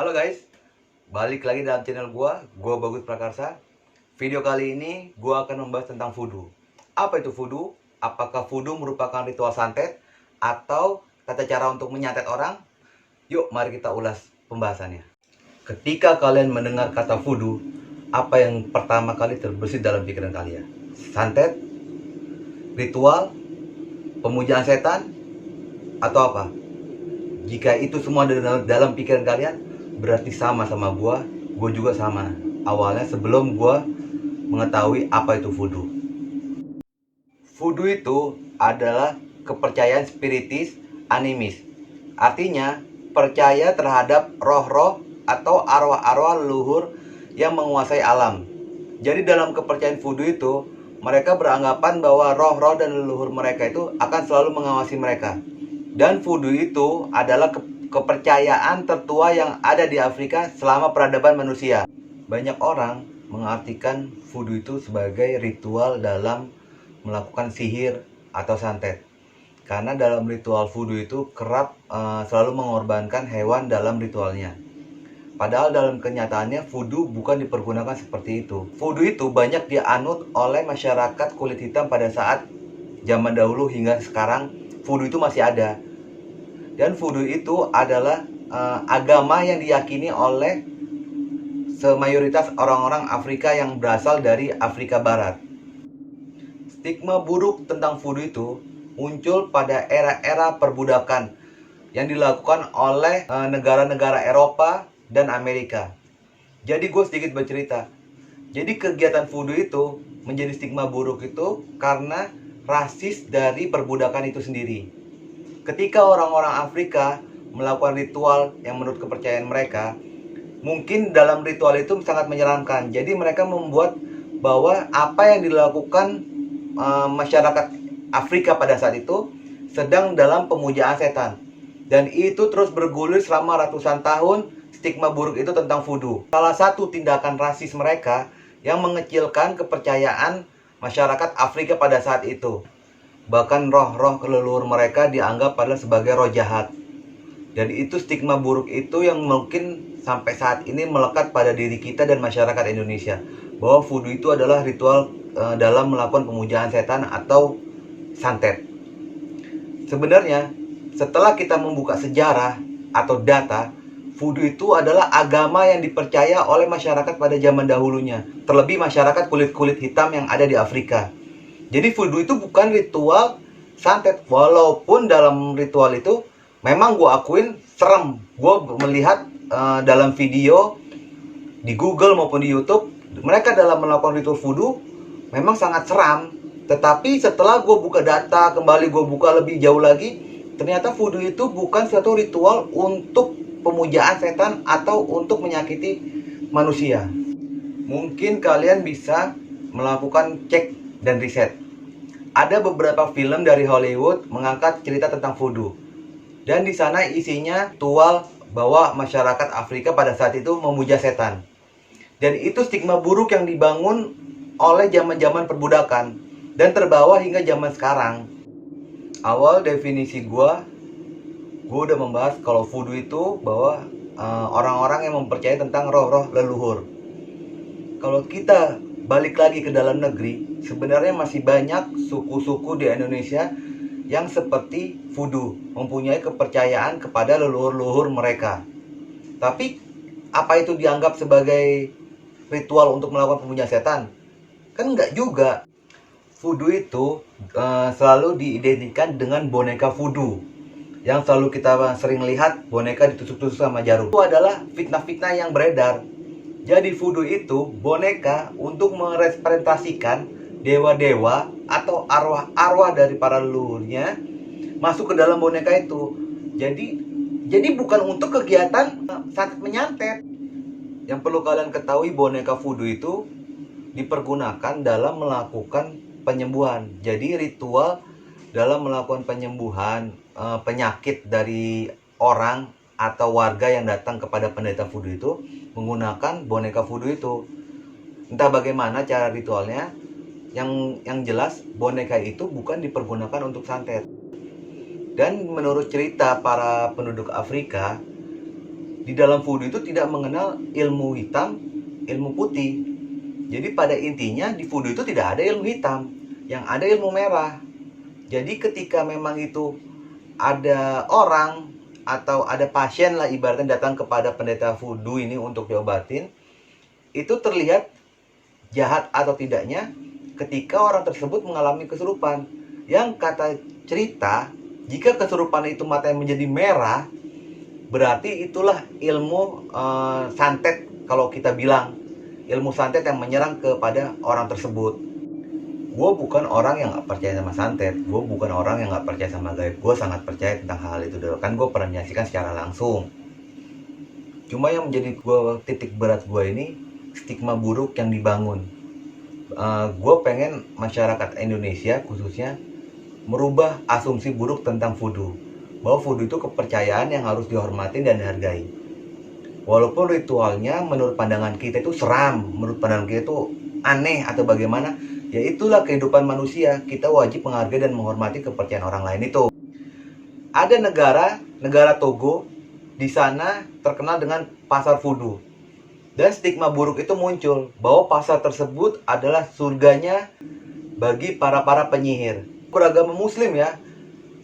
Halo guys, balik lagi dalam channel gua Bagus Prakarsa. Video kali ini gua akan membahas tentang voodoo. Apa itu voodoo? Apakah voodoo merupakan ritual santet atau tata cara untuk menyantet orang? Yuk, mari kita ulas pembahasannya. Ketika kalian mendengar kata voodoo, apa yang pertama kali terbesit dalam pikiran kalian? Santet? Ritual? Pemujaan setan? Atau apa? Jika itu semua ada dalam pikiran kalian, berarti sama gua juga sama. Awalnya sebelum gua mengetahui apa itu voodoo. Voodoo itu adalah kepercayaan spiritis animis. Artinya, percaya terhadap roh-roh atau arwah-arwah leluhur yang menguasai alam. Jadi dalam kepercayaan voodoo itu, mereka beranggapan bahwa roh-roh dan leluhur mereka itu akan selalu mengawasi mereka. Dan voodoo itu adalah kepercayaan tertua yang ada di Afrika selama peradaban manusia. Banyak orang mengartikan voodoo itu sebagai ritual dalam melakukan sihir atau santet. Karena dalam ritual voodoo itu kerap selalu mengorbankan hewan dalam ritualnya. Padahal dalam kenyataannya voodoo bukan dipergunakan seperti itu. Voodoo itu banyak dianut oleh masyarakat kulit hitam pada saat zaman dahulu hingga sekarang. Voodoo itu masih ada. Dan voodoo itu adalah agama yang diyakini oleh semayoritas orang-orang Afrika yang berasal dari Afrika Barat. Stigma buruk tentang voodoo itu muncul pada era-era perbudakan yang dilakukan oleh negara-negara Eropa dan Amerika. Jadi gue sedikit bercerita. Jadi kegiatan voodoo itu menjadi stigma buruk itu karena rasis dari perbudakan itu sendiri. Ketika orang-orang Afrika melakukan ritual yang menurut kepercayaan mereka, mungkin dalam ritual itu sangat menyeramkan. Jadi mereka membuat bahwa apa yang dilakukan masyarakat Afrika pada saat itu sedang dalam pemujaan setan. Dan itu terus bergulir selama ratusan tahun. Stigma buruk itu tentang voodoo. Salah satu tindakan rasis mereka yang mengecilkan kepercayaan masyarakat Afrika pada saat itu. Bahkan roh-roh leluhur mereka dianggap adalah sebagai roh jahat. Dan itu stigma buruk itu yang mungkin sampai saat ini melekat pada diri kita dan masyarakat Indonesia. Bahwa voodoo itu adalah ritual dalam melakukan pemujaan setan atau santet. Sebenarnya setelah kita membuka sejarah atau data, voodoo itu adalah agama yang dipercaya oleh masyarakat pada zaman dahulunya. Terlebih masyarakat kulit-kulit hitam yang ada di Afrika. Jadi voodoo itu bukan ritual santet. Walaupun dalam ritual itu memang gue akuin serem. Gue melihat dalam video di Google maupun di YouTube, mereka dalam melakukan ritual voodoo memang sangat seram. Tetapi setelah gue buka data, kembali gue buka lebih jauh lagi, ternyata voodoo itu bukan suatu ritual untuk pemujaan setan atau untuk menyakiti manusia. Mungkin kalian bisa melakukan cek dan riset. Ada beberapa film dari Hollywood mengangkat cerita tentang voodoo. Dan di sana isinya ritual bahwa masyarakat Afrika pada saat itu memuja setan. Dan itu stigma buruk yang dibangun oleh zaman-zaman perbudakan dan terbawa hingga zaman sekarang. Awal definisi gue udah membahas kalau voodoo itu bahwa orang-orang yang mempercayai tentang roh-roh leluhur. Kalau kita balik lagi ke dalam negeri, sebenarnya masih banyak suku-suku di Indonesia yang seperti voodoo, mempunyai kepercayaan kepada leluhur-leluhur mereka. Tapi apa itu dianggap sebagai ritual untuk melakukan pemujaan setan? Kan enggak juga. Voodoo itu selalu diidentikan dengan boneka voodoo. Yang selalu kita sering lihat boneka ditusuk-tusuk sama jarum. Itu adalah fitnah-fitnah yang beredar. Jadi voodoo itu boneka untuk merepresentasikan dewa-dewa atau arwah-arwah dari para leluhurnya masuk ke dalam boneka itu. Jadi bukan untuk kegiatan santet menyantet. Yang perlu kalian ketahui, boneka voodoo itu dipergunakan dalam melakukan penyembuhan. Jadi ritual dalam melakukan penyembuhan penyakit dari orang atau warga yang datang kepada pendeta voodoo itu menggunakan boneka voodoo itu. Entah bagaimana cara ritualnya, yang jelas boneka itu bukan dipergunakan untuk santet. Dan menurut cerita para penduduk Afrika, di dalam voodoo itu tidak mengenal ilmu hitam, ilmu putih. Jadi pada intinya di voodoo itu tidak ada ilmu hitam, yang ada ilmu merah. Jadi ketika memang itu ada orang atau ada pasien lah ibaratnya datang kepada pendeta voodoo ini untuk diobatin, itu terlihat jahat atau tidaknya ketika orang tersebut mengalami kesurupan. Yang kata cerita, jika kesurupan itu matanya menjadi merah, berarti itulah ilmu santet. Kalau kita bilang ilmu santet yang menyerang kepada orang tersebut. Gue bukan orang yang gak percaya sama santet, gue bukan orang yang gak percaya sama gaib. Gue sangat percaya tentang hal itu dulu, kan gue pernah menyaksikan secara langsung. Cuma yang menjadi titik berat gue ini stigma buruk yang dibangun. Gue pengen masyarakat Indonesia khususnya merubah asumsi buruk tentang voodoo, bahwa voodoo itu kepercayaan yang harus dihormati dan dihargai. Walaupun ritualnya menurut pandangan kita itu seram, menurut pandangan kita itu aneh atau bagaimana, ya itulah kehidupan manusia. Kita wajib menghargai dan menghormati kepercayaan orang lain itu. Ada negara Togo, di sana terkenal dengan pasar voodoo. Dan stigma buruk itu muncul bahwa pasar tersebut adalah surganya bagi para penyihir. Beragama Muslim ya.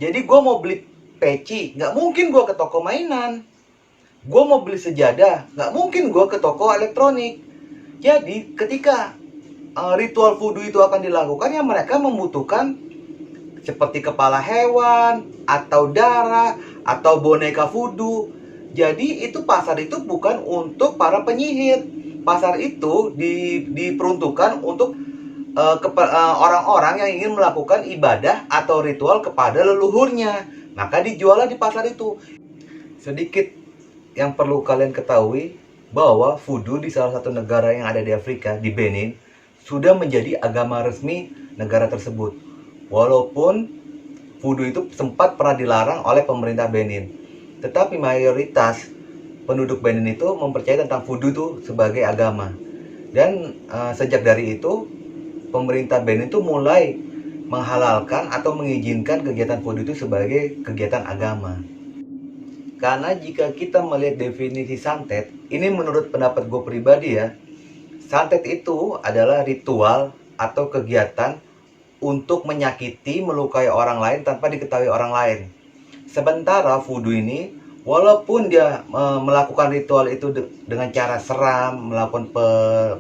Jadi gue mau beli peci, nggak mungkin gue ke toko mainan. Gue mau beli sejadah, nggak mungkin gue ke toko elektronik. Jadi ketika ritual voodoo itu akan dilakukan, ya mereka membutuhkan seperti kepala hewan, atau darah, atau boneka voodoo. Jadi itu pasar itu bukan untuk para penyihir. Pasar itu diperuntukkan untuk orang-orang yang ingin melakukan ibadah atau ritual kepada leluhurnya. Maka dijuallah di pasar itu. Sedikit yang perlu kalian ketahui, bahwa voodoo di salah satu negara yang ada di Afrika, di Benin, sudah menjadi agama resmi negara tersebut. Walaupun voodoo itu sempat pernah dilarang oleh pemerintah Benin, tetapi mayoritas penduduk Benin itu mempercayai tentang voodoo itu sebagai agama. Dan sejak dari itu, pemerintah Benin itu mulai menghalalkan atau mengizinkan kegiatan voodoo itu sebagai kegiatan agama. Karena jika kita melihat definisi santet, ini menurut pendapat gue pribadi ya, santet itu adalah ritual atau kegiatan untuk menyakiti, melukai orang lain tanpa diketahui orang lain. Sementara voodoo ini, walaupun dia melakukan ritual itu dengan cara seram, melakukan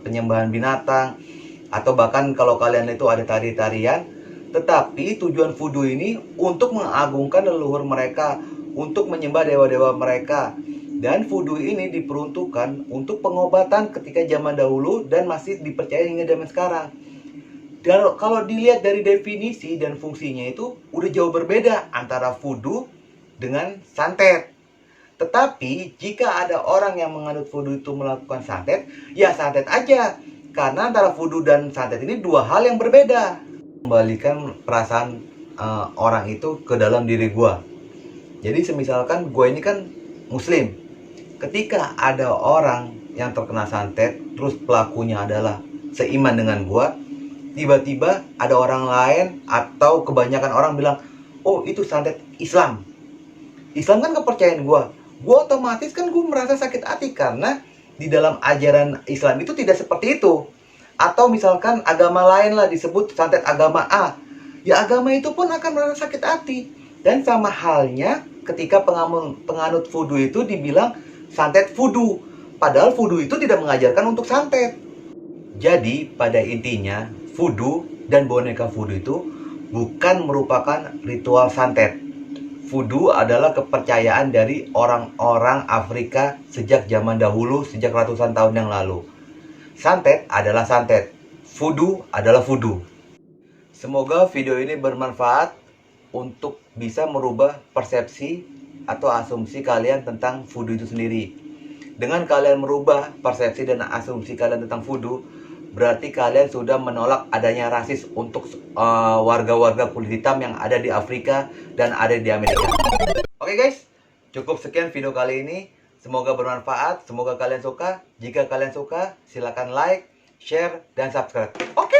penyembahan binatang, atau bahkan kalau kalian itu ada tari-tarian, tetapi tujuan voodoo ini untuk mengagungkan leluhur mereka, untuk menyembah dewa-dewa mereka. Dan voodoo ini diperuntukkan untuk pengobatan ketika zaman dahulu dan masih dipercaya hingga zaman sekarang. Dan kalau dilihat dari definisi dan fungsinya itu udah jauh berbeda antara voodoo dengan santet. Tetapi jika ada orang yang menganut voodoo itu melakukan santet, ya santet aja. Karena antara voodoo dan santet ini dua hal yang berbeda. Kembalikan perasaan orang itu ke dalam diri gua. Jadi semisalkan gue ini kan Muslim. Ketika ada orang yang terkena santet, terus pelakunya adalah seiman dengan gue, tiba-tiba ada orang lain atau kebanyakan orang bilang, oh itu santet Islam. Islam kan kepercayaan gue otomatis kan gue merasa sakit hati karena di dalam ajaran Islam itu tidak seperti itu. Atau misalkan agama lain lah disebut santet agama A, ya agama itu pun akan merasa sakit hati. Dan sama halnya ketika penganut voodoo itu dibilang santet voodoo, padahal voodoo itu tidak mengajarkan untuk santet. Jadi pada intinya voodoo dan boneka voodoo itu bukan merupakan ritual santet. Voodoo adalah kepercayaan dari orang-orang Afrika sejak zaman dahulu, sejak ratusan tahun yang lalu. Santet adalah santet, voodoo adalah voodoo. Semoga video ini bermanfaat untuk bisa merubah persepsi atau asumsi kalian tentang voodoo itu sendiri. Dengan kalian merubah persepsi dan asumsi kalian tentang voodoo, berarti kalian sudah menolak adanya rasis untuk warga-warga kulit hitam yang ada di Afrika dan ada di Amerika. Oke guys, cukup sekian video kali ini. Semoga bermanfaat, semoga kalian suka. Jika kalian suka, silakan like, share, dan subscribe. Oke?